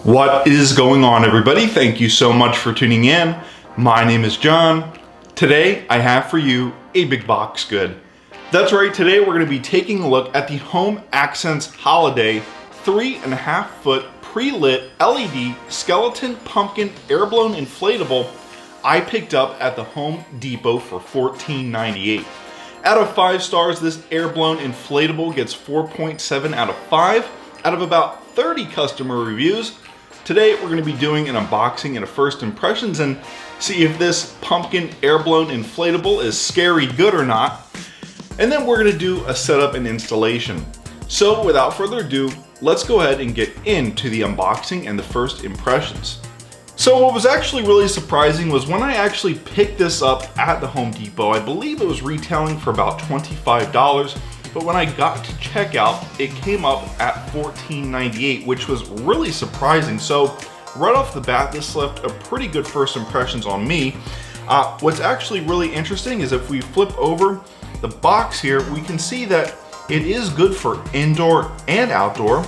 What is going on, everybody? Thank you so much for tuning in. My name is John. Today I have for you a big box good. That's right, today we're going to be taking a look at the Home Accents Holiday 3.5 foot pre-lit LED skeleton pumpkin air-blown inflatable I picked up at the Home Depot for $14.98. Out of 5 stars, this air-blown inflatable gets 4.7 out of 5 out of about 30 customer reviews. Today we're going to be doing an unboxing and a first impressions and see if this pumpkin air-blown inflatable is scary good or not. And then we're going to do a setup and installation. So without further ado, let's go ahead and get into the unboxing and the first impressions. So what was actually really surprising was when I actually picked this up at the Home Depot. I believe it was retailing for about $25. But when I got to checkout, it came up at $14.98, which was really surprising. So right off the bat, this left a pretty good first impressions on me. What's actually really interesting is if we flip over the box here, we can see that it is good for indoor and outdoor.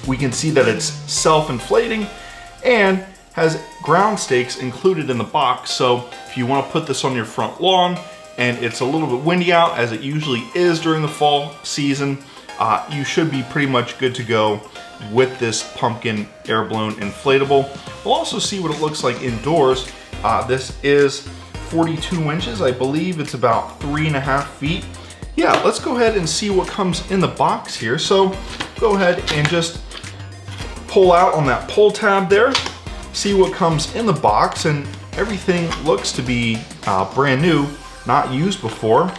We can see that it's self-inflating and has ground stakes included in the box. So if you want to put this on your front lawn, and it's a little bit windy out, as it usually is during the fall season, you should be pretty much good to go with this pumpkin air-blown inflatable. We'll also see what it looks like indoors. This is 42 inches. I believe it's about 3.5 feet. Yeah, let's go ahead and see what comes in the box here. So go ahead and just pull out on that pull tab there, see what comes in the box, and everything looks to be brand new, not used before.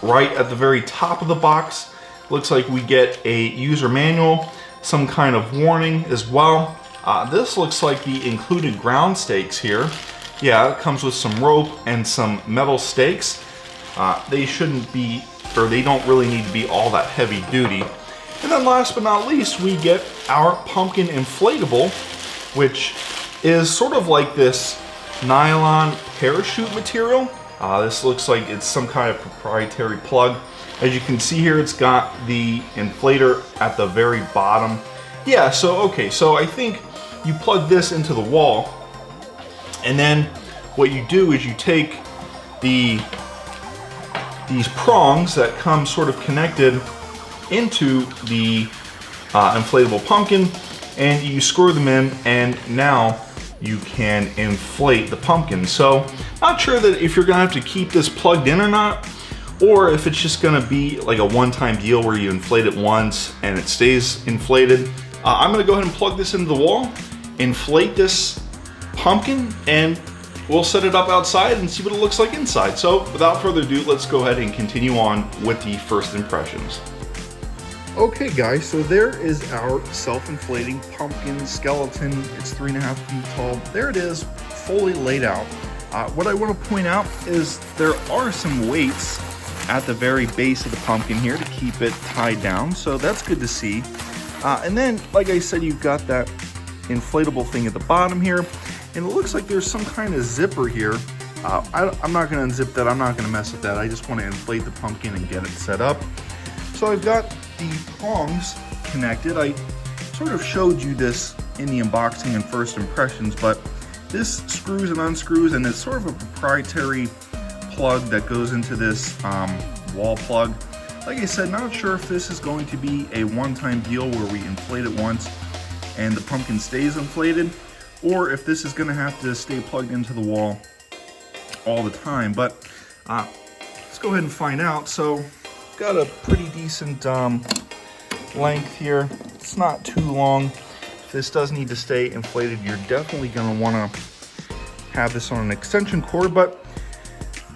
Right at the very top of the box, looks like we get a user manual, some kind of warning as well. This looks like the included ground stakes here. Yeah, it comes with some rope and some metal stakes. They shouldn't be, or they don't really need to be all that heavy duty. And then last but not least, we get our pumpkin inflatable, which is sort of like this nylon parachute material. This looks like it's some kind of proprietary plug. As you can see here, it's got the inflator at the very bottom. Yeah, so okay, so I think you plug this into the wall, and then what you do is you take these prongs that come sort of connected into the inflatable pumpkin, and you screw them in, and now you can inflate the pumpkin. So not sure that if you're gonna have to keep this plugged in or not, or if it's just gonna be like a one-time deal where you inflate it once and it stays inflated. I'm gonna go ahead and plug this into the wall, inflate this pumpkin, and we'll set it up outside and see what it looks like inside. So without further ado, let's go ahead and continue on with the first impressions. Okay guys, so there is our self-inflating pumpkin skeleton. It's 3.5 feet tall. There it is, fully laid out. What I want to point out is there are some weights at the very base of the pumpkin here to keep it tied down, so that's good to see. And then, like I said, you've got that inflatable thing at the bottom here, and it looks like there's some kind of zipper here. I'm not going to unzip that, I'm not going to mess with that. I just want to inflate the pumpkin and get it set up. So I've got the prongs connected. I sort of showed you this in the unboxing and first impressions, but this screws and unscrews, and it's sort of a proprietary plug that goes into this wall plug. Like I said, not sure if this is going to be a one-time deal where we inflate it once and the pumpkin stays inflated, or if this is going to have to stay plugged into the wall all the time. But let's go ahead and find out. So got a pretty decent length here. It's not too long. If this does need to stay inflated, you're definitely going to want to have this on an extension cord, but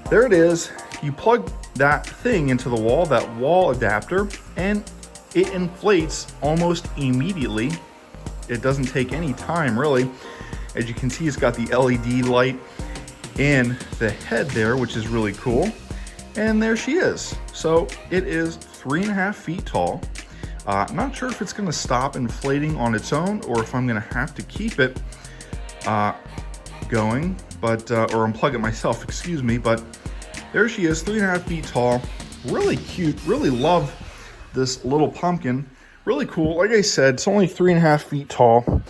there it is. You plug that thing into the wall, that wall adapter, and it inflates almost immediately. It doesn't take any time really. As you can see, it's got the LED light in the head there, which is really cool. And there she is. So it is 3.5 feet tall. Not sure if it's going to stop inflating on its own or if I'm going to have to keep it going, but or unplug it myself, excuse me. But there she is, 3.5 feet tall. Really cute. Really love this little pumpkin. Really cool. Like I said, it's only 3.5 feet tall.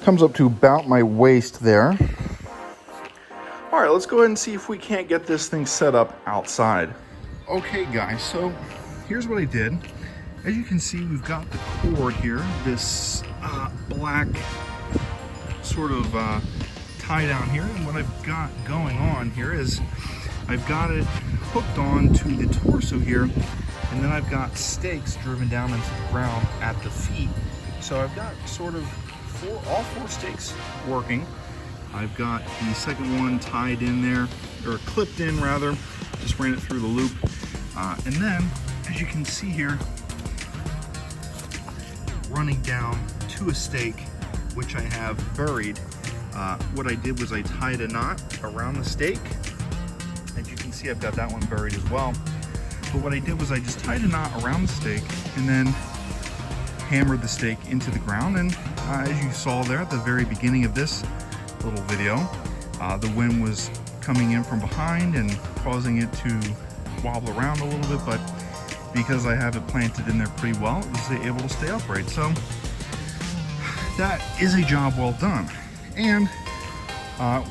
Comes up to about my waist there. All right, let's go ahead and see if we can't get this thing set up outside. Okay guys, so here's what I did. As you can see, we've got the cord here, this black sort of tie down here. And what I've got going on here is I've got it hooked on to the torso here, and then I've got stakes driven down into the ground at the feet. So I've got sort of all four stakes working. I've got the second one tied in there, or clipped in rather, just ran it through the loop. And then, as you can see here, running down to a stake, which I have buried. What I did was I tied a knot around the stake. As you can see, I've got that one buried as well. But what I did was I just tied a knot around the stake and then hammered the stake into the ground. And as you saw there at the very beginning of this little video, the wind was coming in from behind and causing it to wobble around a little bit, but because I have it planted in there pretty well, it was able to stay upright. So that is a job well done. And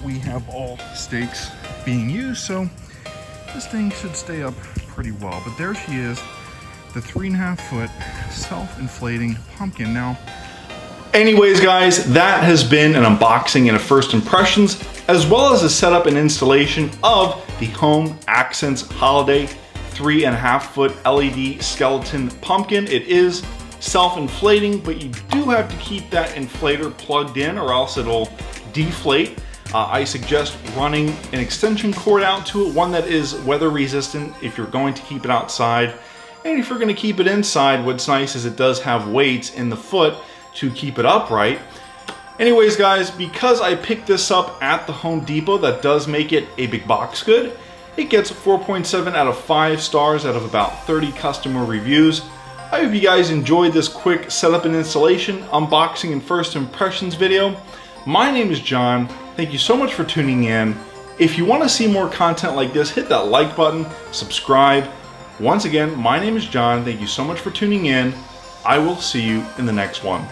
we have all stakes being used, so this thing should stay up pretty well. But there she is, the 3.5 foot self-inflating pumpkin. Now, anyways guys, that has been an unboxing and a first impressions, as well as a setup and installation of the Home Accents Holiday 3.5 foot LED skeleton pumpkin. It is self-inflating, but you do have to keep that inflator plugged in or else it'll deflate. I suggest running an extension cord out to it, one that is weather resistant if you're going to keep it outside. And if you're going to keep it inside, what's nice is it does have weights in the foot to keep it upright. Anyways guys, because I picked this up at the Home Depot, that does make it a big box good. It gets 4.7 out of 5 stars out of about 30 customer reviews. I hope you guys enjoyed this quick setup and installation, unboxing and first impressions video. My name is John. Thank you so much for tuning in. If you want to see more content like this, hit that like button, subscribe. Once again, my name is John. Thank you so much for tuning in. I will see you in the next one.